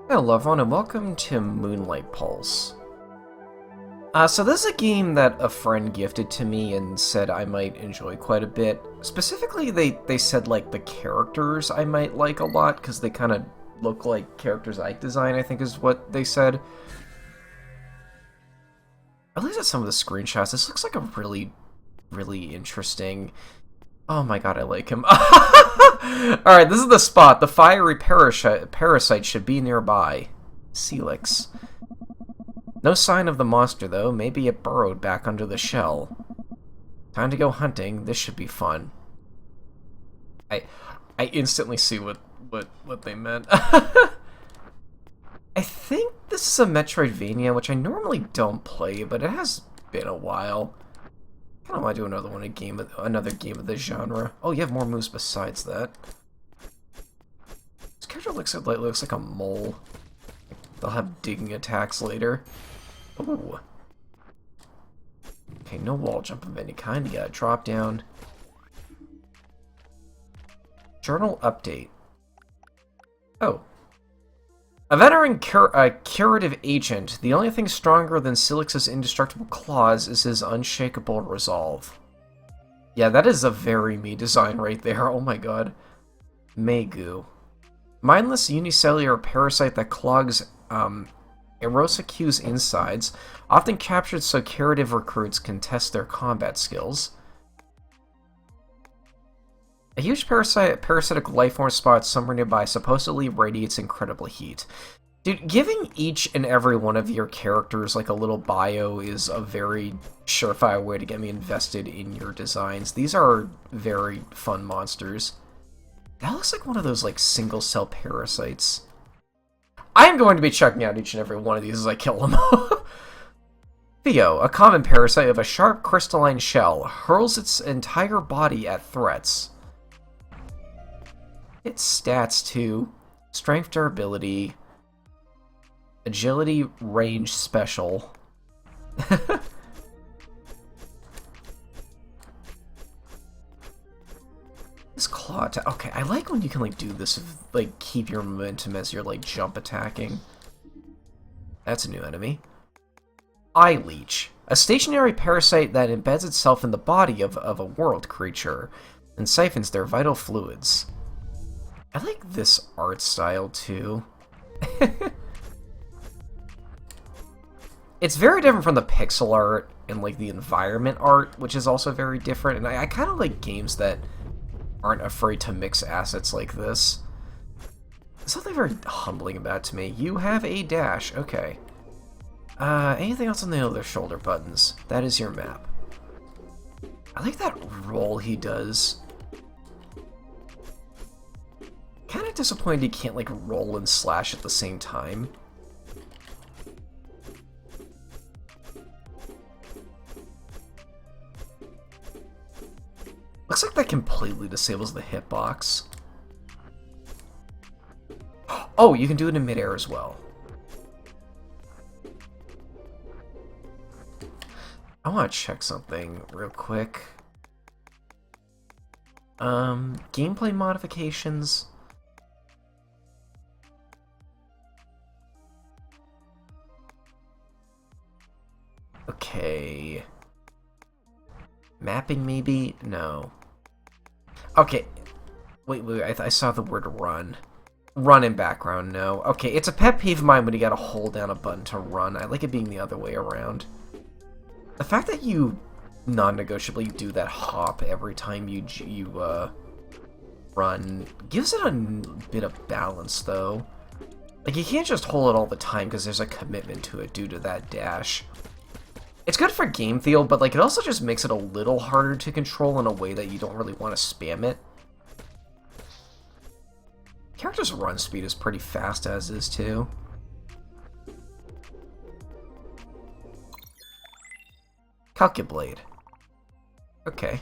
Hello everyone and welcome to Moonlight Pulse. So this is a game that a friend gifted to me and said I might enjoy quite a bit. Specifically, they said like the characters I might like a lot because they kind of look like characters I design, I think is what they said. At least at some of the screenshots, this looks like a really interesting... Oh my god, I like him. Alright, this is the spot. The fiery parasite should be nearby. Celix. No sign of the monster, though. Maybe it burrowed back under the shell. Time to go hunting. This should be fun. I instantly see what they meant. I think this is a Metroidvania, which I normally don't play, but it has been a while. I kind of want to do another game of this genre. Oh, you have more moves besides that. This character looks like a mole. They'll have digging attacks later. Ooh. Okay, no wall jump of any kind. You gotta drop down. Journal update. Oh. A veteran curative agent. The only thing stronger than Celix's indestructible claws is his unshakable resolve. Yeah, that is a very me design right there. Oh my god. Megu. Mindless unicellular parasite that clogs Erosacu's insides, often captured so curative recruits can test their combat skills. A huge parasitic lifeform spot somewhere nearby supposedly radiates incredible heat. Dude, giving each and every one of your characters like a little bio is a very surefire way to get me invested in your designs. These are very fun monsters. That looks like one of those like single cell parasites. I am going to be checking out each and every one of these as I kill them. Theo, a common parasite of a sharp crystalline shell, hurls its entire body at threats. Its stats too. Strength, durability, agility, range, special. This claw attack. Okay, I like when you can like do this, like keep your momentum as you're like jump attacking. That's a new enemy. Eye Leech. A stationary parasite that embeds itself in the body of a world creature and siphons their vital fluids. I like this art style, too. It's very different from the pixel art and, like, the environment art, which is also very different. And I kind of like games that aren't afraid to mix assets like this. There's something very humbling about it to me. You have a dash. Okay. Anything else on the other shoulder buttons? That is your map. I like that roll he does. Kind of disappointed he can't like roll and slash at the same time. Looks like that completely disables the hitbox. Oh, you can do it in midair as well. I want to check something real quick. Gameplay modifications. Okay. Mapping, maybe? No. Okay. Wait, I saw the word run. Run in background, no. Okay, it's a pet peeve of mine when you gotta hold down a button to run. I like it being the other way around. The fact that you non-negotiably do that hop every time you run gives it a bit of balance, though. Like, you can't just hold it all the time because there's a commitment to it due to that dash. It's good for game feel, but like it also just makes it a little harder to control in a way that you don't really want to spam it. Character's run speed is pretty fast as is, too. Calcublade. Okay.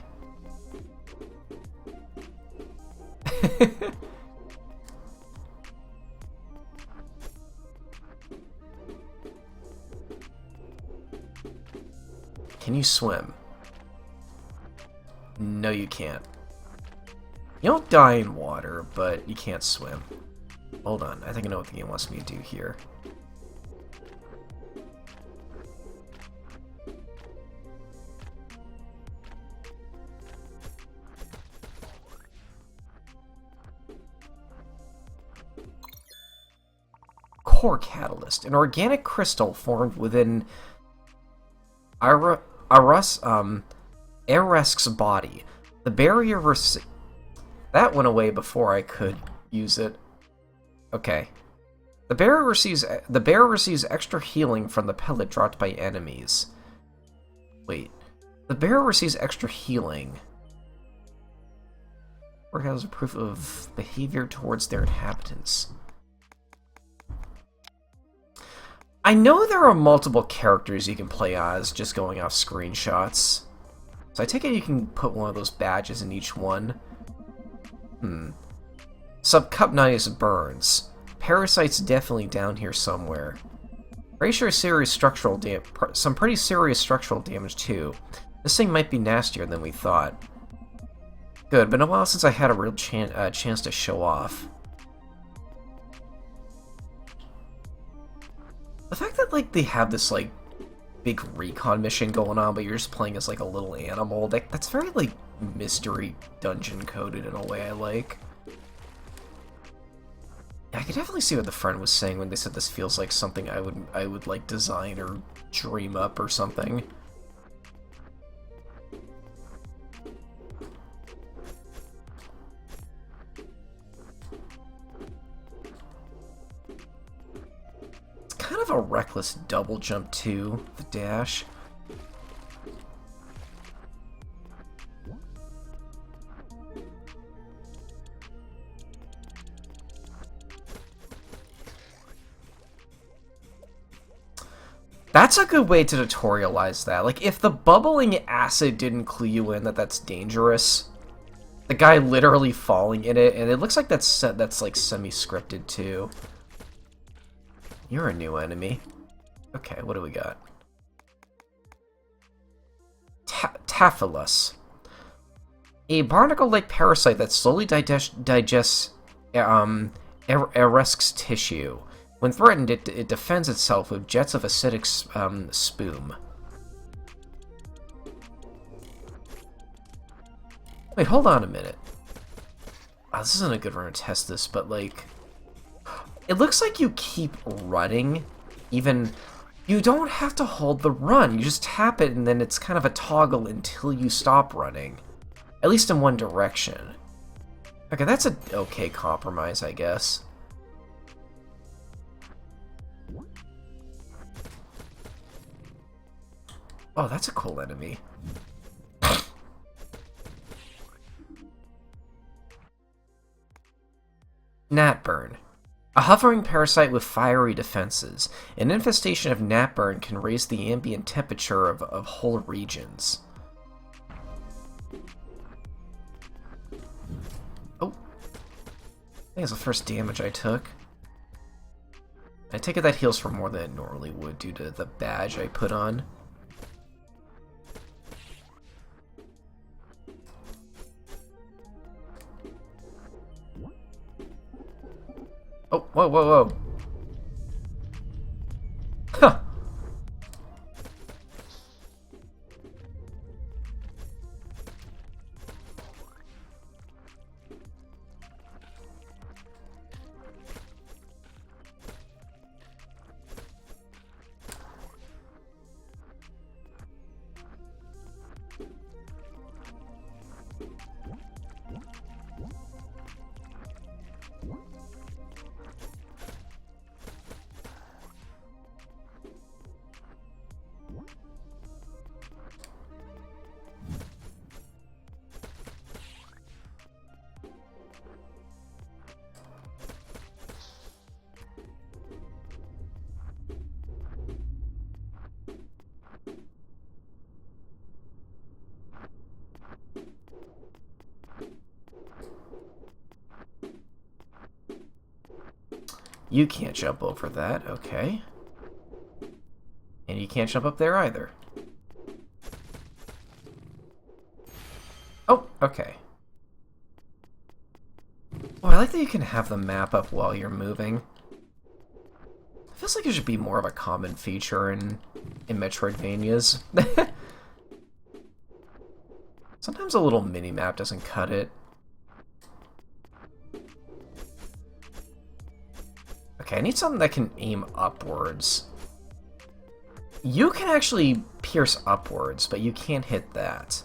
Can you swim? No, you can't. You don't die in water, but you can't swim. Hold on, I think I know what the game wants me to do here. Core catalyst, an organic crystal formed within Aresk's body. The barrier that went away before I could use it. Okay. The bearer receives extra healing from the pellet dropped by enemies. Wait. The bearer receives extra healing. Or has a proof of behavior towards their inhabitants. I know there are multiple characters you can play as, just going off screenshots. So I take it you can put one of those badges in each one. Subcutaneous burns. Parasites definitely down here somewhere. Pretty sure some pretty serious structural damage too. This thing might be nastier than we thought. Good, been a while since I had a real chance to show off. The fact that, like, they have this, like, big recon mission going on, but you're just playing as, like, a little animal, that's very, like, mystery dungeon-coded in a way I like. Yeah, I could definitely see what the friend was saying when they said this feels like something I would like, design or dream up or something. Kind of a reckless double jump too, the dash. That's a good way to tutorialize that. Like, if the bubbling acid didn't clue you in that that's dangerous, the guy literally falling in it, and it looks like that's like semi-scripted too. You're a new enemy. Okay, what do we got? Taphalus. A barnacle-like parasite that slowly digests Aresk's tissue. When threatened, it defends itself with jets of acidic spume. Wait, hold on a minute. Oh, this isn't a good run to test this, but, like... It looks like you keep running, even... You don't have to hold the run, you just tap it and then it's kind of a toggle until you stop running. At least in one direction. Okay, that's an okay compromise, I guess. Oh, that's a cool enemy. Gnatburn. A hovering parasite with fiery defenses. An infestation of gnatburn can raise the ambient temperature of whole regions. Oh. I think it's the first damage I took. I take it that heals for more than it normally would due to the badge I put on. Oh, whoa, whoa, whoa. Huh. You can't jump over that, okay. And you can't jump up there either. Oh, okay. Oh, I like that you can have the map up while you're moving. It feels like it should be more of a common feature in Metroidvanias. Sometimes a little mini-map doesn't cut it. Okay, I need something that can aim upwards. You can actually pierce upwards, but you can't hit that.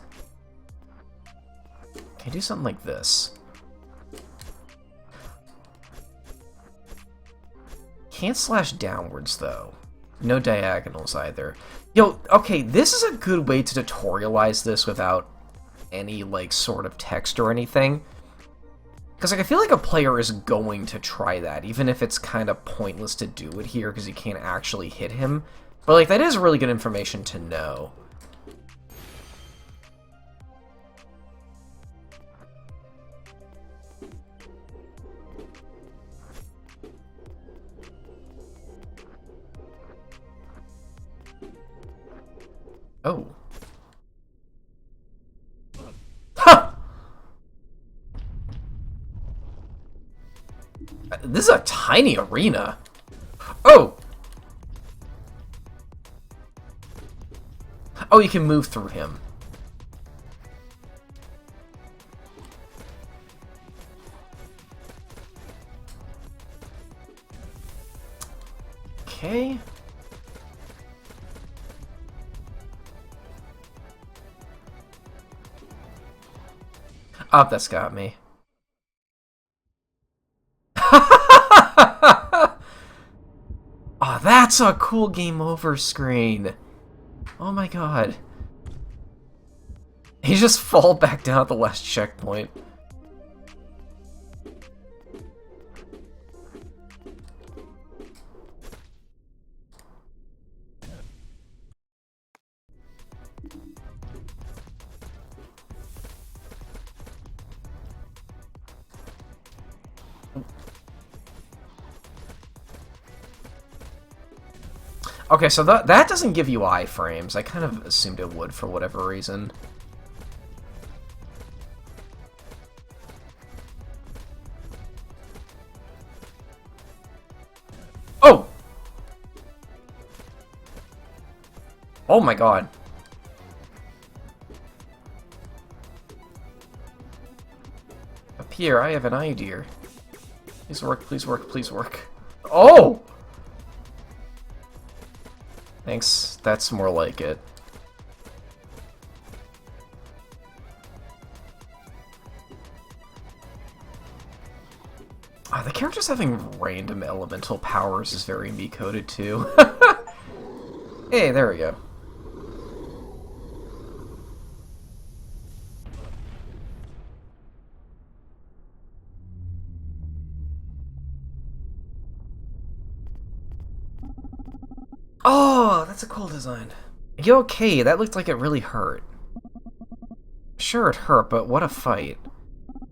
Can I do something like this? Can't slash downwards, though. No diagonals, either. Yo, okay, this is a good way to tutorialize this without any, like, sort of text or anything. Because, like, I feel like a player is going to try that, even if it's kind of pointless to do it here because you can't actually hit him. But, like, that is really good information to know. Oh. Ha! This is a tiny arena. Oh! Oh, you can move through him. Okay. Oh, that's got me. Oh, that's a cool game over screen. Oh my god. He just fall back down at the last checkpoint. Okay, so that doesn't give you iframes. I kind of assumed it would for whatever reason. Oh! Oh my god. Up here, I have an idea. Please work, please work, please work. Oh! Thanks, that's more like it. The characters having random elemental powers is very me-coded too. Hey, there we go. Oh, that's a cool design. You okay? That looked like it really hurt. Sure, it hurt, but what a fight.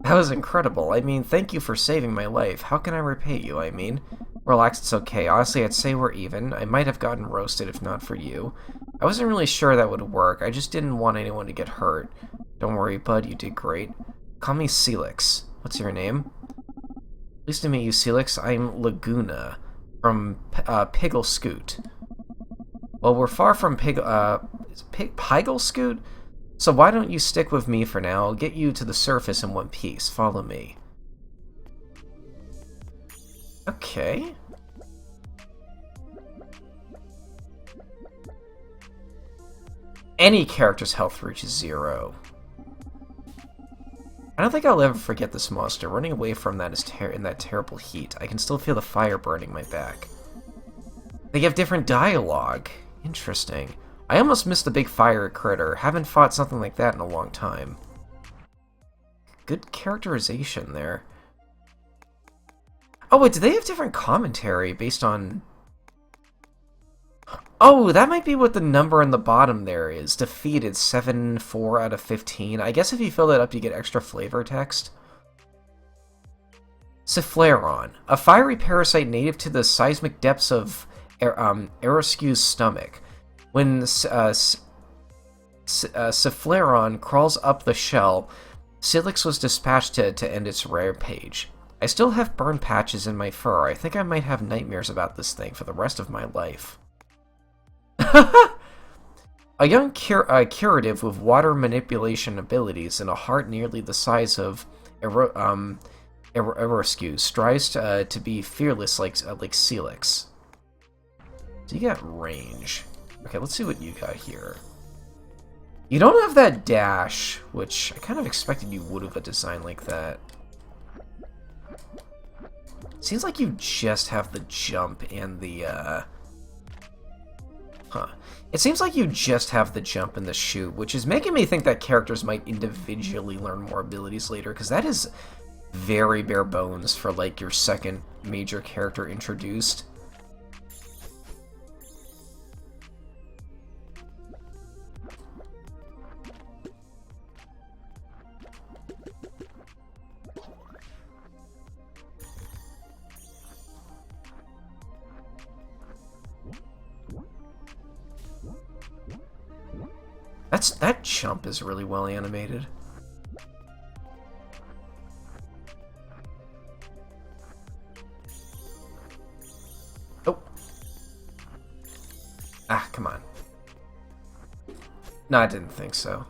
That was incredible. I mean, thank you for saving my life. How can I repay you, I mean? Relax, it's okay. Honestly, I'd say we're even. I might have gotten roasted if not for you. I wasn't really sure that would work. I just didn't want anyone to get hurt. Don't worry, bud. You did great. Call me Celix. What's your name? Pleased to meet you, Celix. I'm Laguna from Piggle Scoot. Well, we're far from Piggle Scoot? So why don't you stick with me for now? I'll get you to the surface in one piece. Follow me. Okay. Any character's health reaches 0. I don't think I'll ever forget this monster. Running away from that is in that terrible heat. I can still feel the fire burning my back. They have different dialogue. Interesting. I almost missed the big fire critter. Haven't fought something like that in a long time. Good characterization there. Oh, wait, do they have different commentary based on... Oh, that might be what the number on the bottom there is. Defeated 7-4 out of 15. I guess if you fill that up, you get extra flavor text. Cephaleron. A fiery parasite native to the seismic depths of Aeroscue's stomach. When Cephaleron crawls up the shell, Celix was dispatched to end its rampage. I still have burn patches in my fur. I think I might have nightmares about this thing for the rest of my life. A young curative with water manipulation abilities and a heart nearly the size of Eroscue strives to be fearless like Celix. So you got range. Okay, let's see what you got here. You don't have that dash, which I kind of expected you would have a design like that. Seems like you just have the jump and the, It seems like you just have the jump and the shoot, which is making me think that characters might individually learn more abilities later, because that is very bare bones for, like, your second major character introduced. That jump is really well animated. Oh. Ah, come on. No, I didn't think so.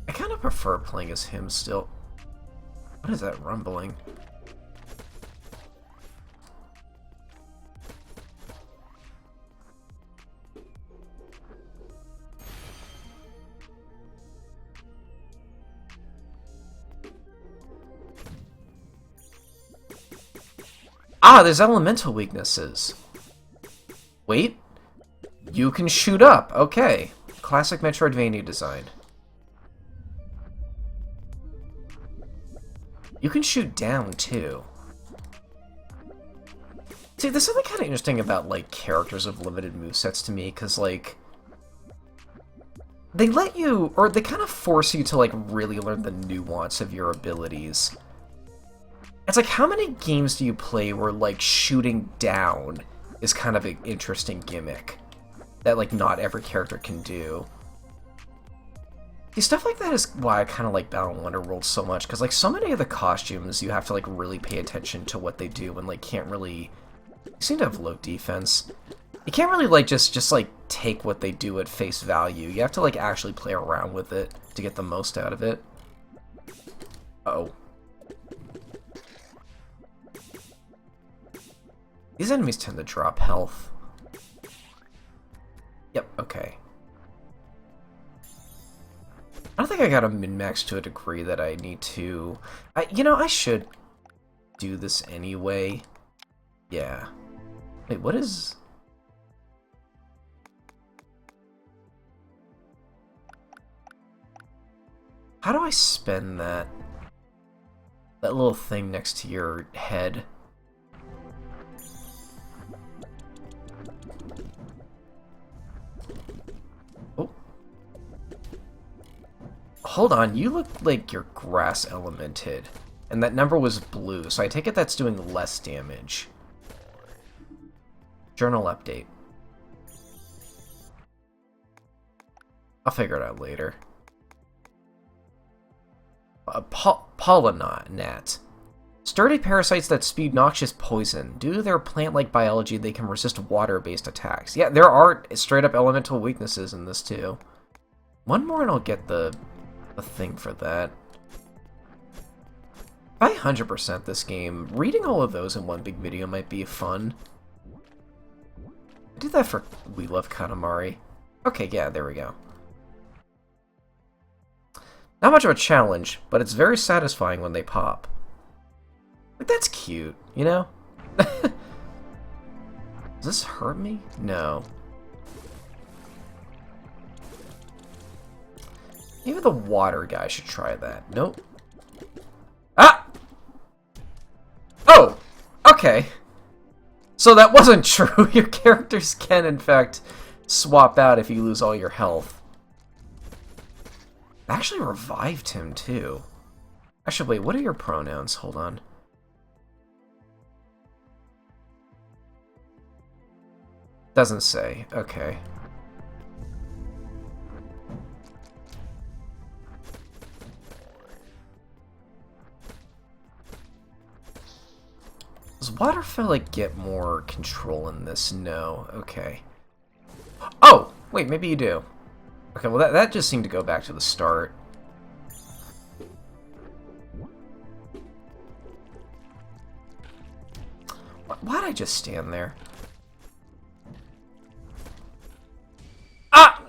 I kind of prefer playing as him still. What is that rumbling? Ah, there's elemental weaknesses. Wait. You can shoot up. Okay. Classic Metroidvania design. You can shoot down, too. See, there's something kind of interesting about, like, characters with limited movesets to me, because, like, they let you, or they kind of force you to, like, really learn the nuance of your abilities. It's like, how many games do you play where, like, shooting down is kind of an interesting gimmick that, like, not every character can do? See, stuff like that is why I kind of like Battle Wonderworld so much, because, like, so many of the costumes, you have to, like, really pay attention to what they do and, like, can't really... You seem to have low defense. You can't really, like, just like, take what they do at face value. You have to, like, actually play around with it to get the most out of it. Uh-oh. These enemies tend to drop health. Yep, okay. I don't think I got a min-max to a degree that I need to... You know, I should do this anyway. Yeah. Wait, what is... How do I spend that? That little thing next to your head. Oh. Hold on, you look like you're grass elemented. And that number was blue, so I take it that's doing less damage. Journal update. I'll figure it out later. Pollinat. Sturdy parasites that spew noxious poison. Due to their plant-like biology, they can resist water-based attacks. Yeah, there are straight-up elemental weaknesses in this, too. One more and I'll get the thing for that. If I 100% this game, reading all of those in one big video might be fun. I did that for We Love Katamari. Okay, yeah, there we go. Not much of a challenge, but it's very satisfying when they pop. Like, that's cute, you know? Does this hurt me? No. Maybe the water guy should try that. Nope. Ah! Oh! Okay. So that wasn't true. Your characters can, in fact, swap out if you lose all your health. I actually revived him, too. Actually, wait, what are your pronouns? Hold on. Doesn't say. Okay. Does waterfowl, like, get more control in this? No. Okay. Oh! Wait, maybe you do. Okay, well, that just seemed to go back to the start. Why'd I just stand there? Ah!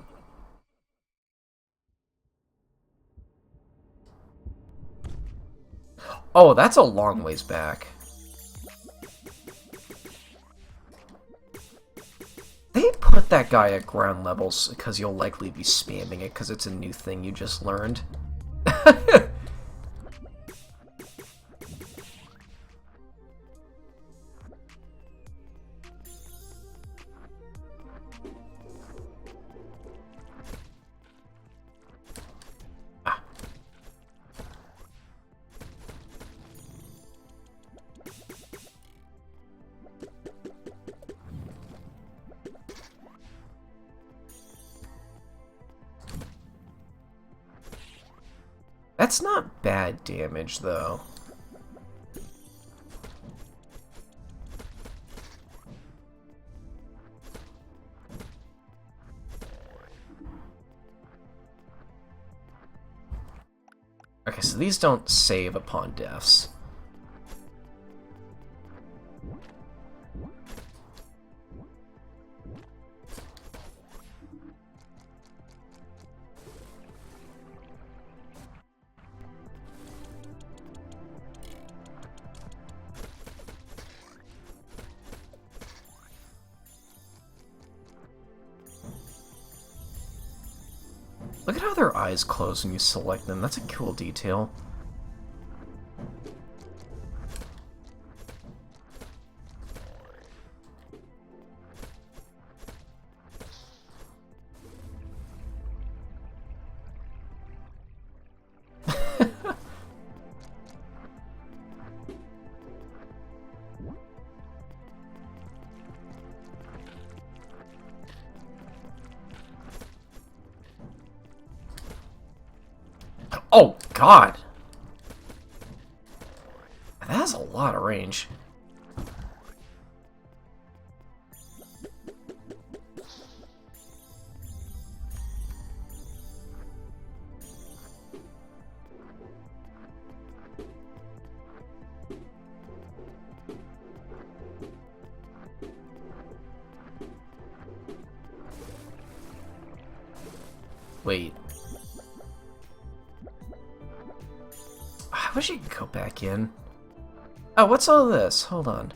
Oh, that's a long ways back. They put that guy at ground levels because you'll likely be spamming it because it's a new thing you just learned. That's not bad damage, though. Okay, so these don't save upon deaths. Look at how their eyes close when you select them. That's a cool detail. Oh, God! That has a lot of range. Wait. I wish you could go back in. Oh, what's all this? Hold on.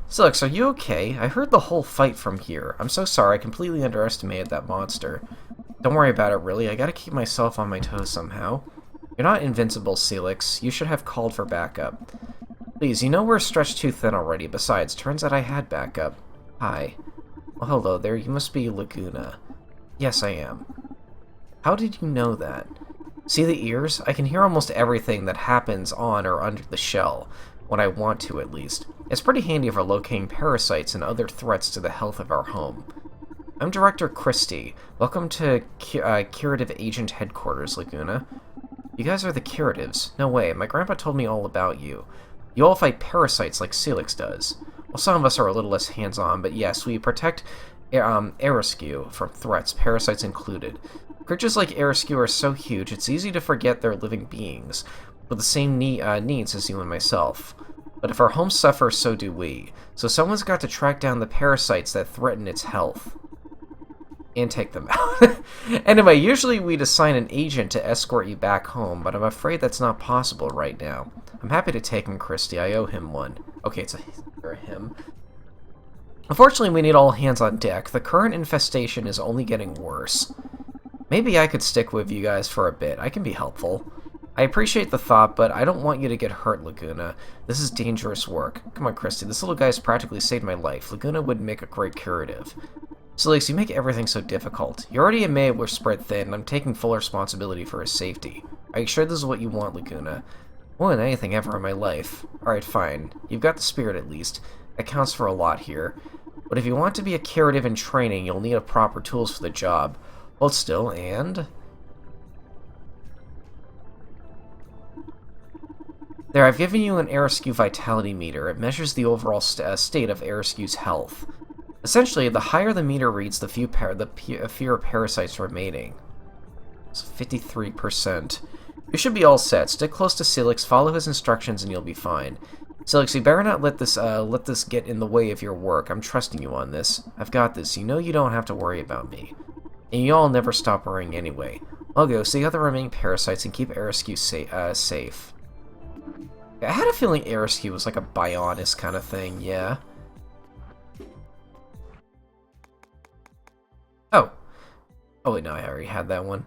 Silix, are you okay? I heard the whole fight from here. I'm so sorry, I completely underestimated that monster. Don't worry about it, really. I gotta keep myself on my toes somehow. You're not invincible, Silix. You should have called for backup. Please, you know we're stretched too thin already. Besides, turns out I had backup. Hi. Well, hello there. You must be Laguna. Yes, I am. How did you know that? See the ears? I can hear almost everything that happens on or under the shell, when I want to at least. It's pretty handy for locating parasites and other threats to the health of our home. I'm Director Christie. Welcome to Curative Agent Headquarters, Laguna. You guys are the Curatives. No way, my grandpa told me all about you. You all fight parasites like Silix does. Well, some of us are a little less hands-on, but yes, we protect Arescue from threats, parasites included. Creatures like Arescue are so huge, it's easy to forget they're living beings, with the same needs as you and myself. But if our home suffers, so do we. So someone's got to track down the parasites that threaten its health. And take them out. Anyway, usually we'd assign an agent to escort you back home, but I'm afraid that's not possible right now. I'm happy to take him, Christy. I owe him one. Okay, it's a him. Unfortunately, we need all hands on deck. The current infestation is only getting worse. Maybe I could stick with you guys for a bit. I can be helpful. I appreciate the thought, but I don't want you to get hurt, Laguna. This is dangerous work. Come on, Christy. This little guy's practically saved my life. Laguna would make a great curative. Silix, you make everything so difficult. You already admitted we're spread thin, and I'm taking full responsibility for his safety. Are you sure this is what you want, Laguna? More than anything ever in my life. Alright, fine. You've got the spirit at least. That counts for a lot here. But if you want to be a curative in training, you'll need proper tools for the job. Hold still, and... There, I've given you an Aerescu vitality meter. It measures the overall state of Aerescu's health. Essentially, the higher the meter reads, the fewer parasites remaining. It's 53%. You should be all set. Stick close to Celix, follow his instructions, and you'll be fine. Celix, you better not let this get in the way of your work. I'm trusting you on this. I've got this. You know you don't have to worry about me. And you all never stop worrying anyway. I'll go see other remaining parasites and keep Aerescu safe. I had a feeling Aerescu was like a Bionis kind of thing, yeah. Oh. Oh wait, no, I already had that one.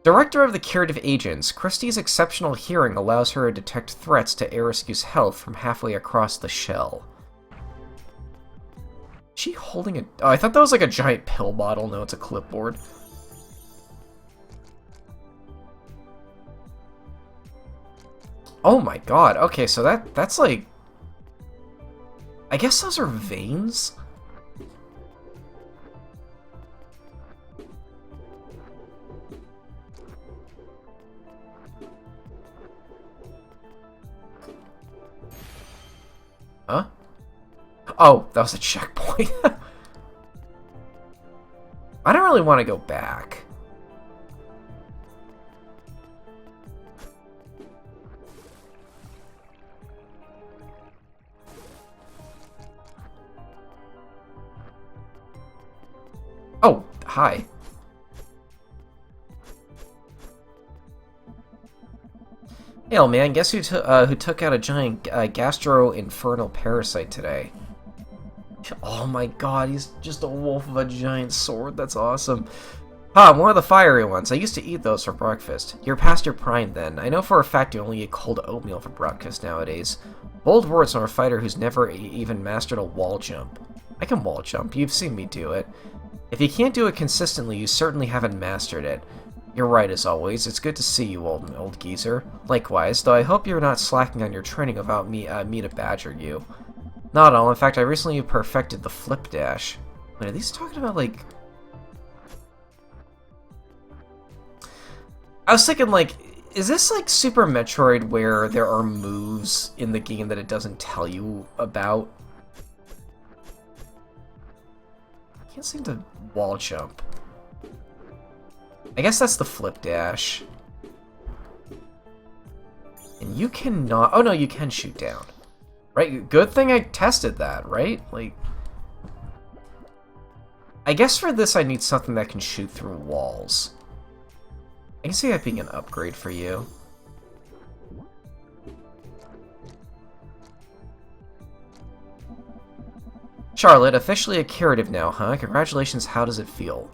Director of the Curative Agents, Christie's exceptional hearing allows her to detect threats to Aerescu's health from halfway across the shell. Is she holding a... Oh, I thought that was like a giant pill bottle. No, it's a clipboard. Oh my god, okay, so that's like... I guess those are veins? Huh? Oh, that was a checkpoint. I don't really want to go back. Oh, hi. Hey, man, guess who took out a giant gastro-infernal parasite today? Oh my god, he's just a wolf of a giant sword. That's awesome. Ah, one of the fiery ones. I used to eat those for breakfast. You're past your prime then. I know for a fact you only eat cold oatmeal for breakfast nowadays. Bold words from a fighter who's never even mastered a wall jump. I can wall jump. You've seen me do it. If you can't do it consistently, you certainly haven't mastered it. You're right as always. It's good to see you, old geezer. Likewise, though I hope you're not slacking on your training without me to badger you. Not at all. In fact, I recently perfected the flip dash. Wait, are these talking about, like... I was thinking, like, is this like Super Metroid where there are moves in the game that it doesn't tell you about? I can't seem to wall jump. I guess that's the flip dash. And you cannot... Oh no, you can shoot down. Right? Good thing I tested that, right? Like... I guess for this I need something that can shoot through walls. I can see that being an upgrade for you. Charlotte, officially a curative now, huh? Congratulations, how does it feel?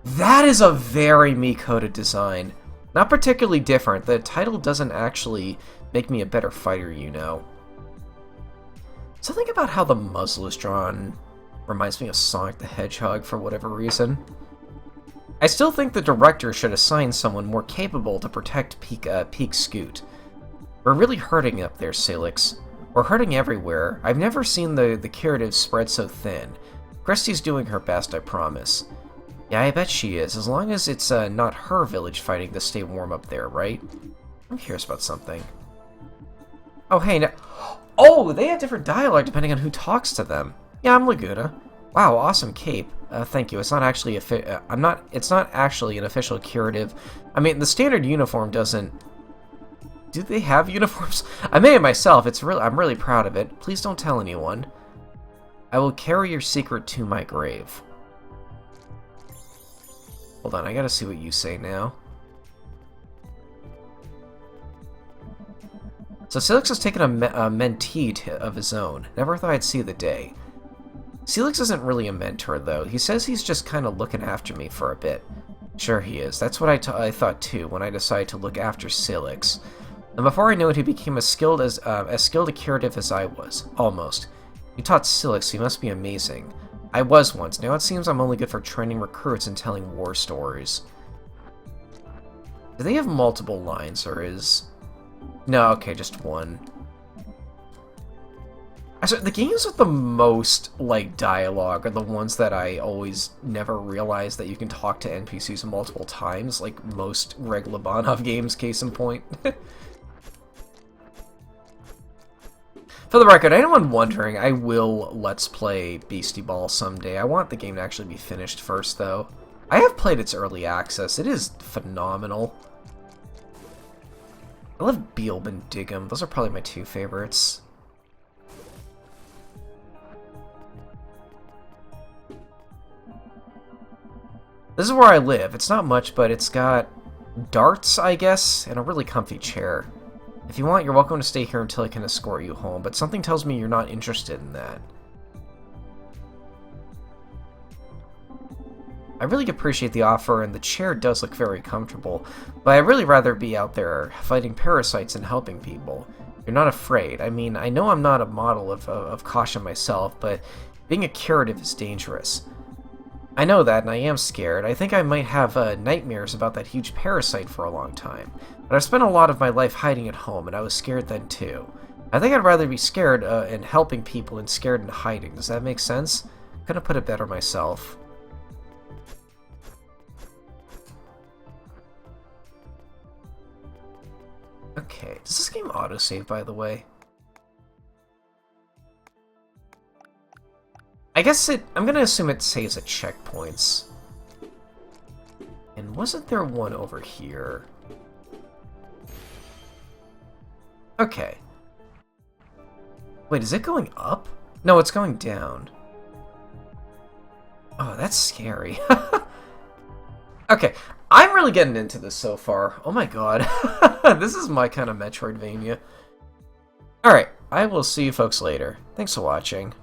That is a very me-coded design. Not particularly different. The title doesn't actually make me a better fighter, you know. Something about how the muzzle is drawn reminds me of Sonic the Hedgehog for whatever reason. I still think the director should assign someone more capable to protect Peak Scoot. We're really hurting up there, Celix. We're hurting everywhere. I've never seen the curative spread so thin. Christie's doing her best, I promise. Yeah, I bet she is, as long as it's not her village fighting to stay warm up there, right? I'm curious about something. Oh, hey, now... Oh, they have different dialogue depending on who talks to them. Yeah, I'm Laguna. Wow, awesome cape. Thank you. It's not actually it's not actually an official curative. I mean, the standard uniform doesn't... Do they have uniforms? I made it myself. I'm really proud of it. Please don't tell anyone. I will carry your secret to my grave. Hold on, I gotta see what you say now. So Celix has taken a mentee of his own. Never thought I'd see the day. Celix isn't really a mentor, though. He says he's just kind of looking after me for a bit. Sure he is. That's what I thought, too, when I decided to look after Celix. And before I knew it, he became as skilled a curative as I was. Almost. He taught Celix, so he must be amazing. I was once. Now it seems I'm only good for training recruits and telling war stories. Do they have multiple lines, or is... No, okay, just one. The games with the most, like, dialogue are the ones that I always never realize that you can talk to NPCs multiple times, like most Greg Lobanov games, case in point. For the record, anyone wondering, I will Let's Play Beastie Ball someday. I want the game to actually be finished first, though. I have played its early access. It is phenomenal. I love Beelb and Diggum. Those are probably my two favorites. This is where I live. It's not much, but it's got darts, I guess, and a really comfy chair. If you want, you're welcome to stay here until I can escort you home, but something tells me you're not interested in that. I really appreciate the offer, and the chair does look very comfortable, but I'd really rather be out there fighting parasites and helping people. You're not afraid. I mean, I know I'm not a model of caution myself, but being a curative is dangerous. I know that, and I am scared. I think I might have nightmares about that huge parasite for a long time. But I've spent a lot of my life hiding at home, and I was scared then too. I think I'd rather be scared and helping people than scared and hiding. Does that make sense? Couldn't put it better myself. Okay, does this game autosave, by the way? I guess I'm gonna assume it saves at checkpoints. And wasn't there one over here? Okay. Wait, is it going up? No, it's going down. Oh, that's scary. Okay, I'm really getting into this so far. Oh my god. This is my kind of Metroidvania. Alright, I will see you folks later. Thanks for watching.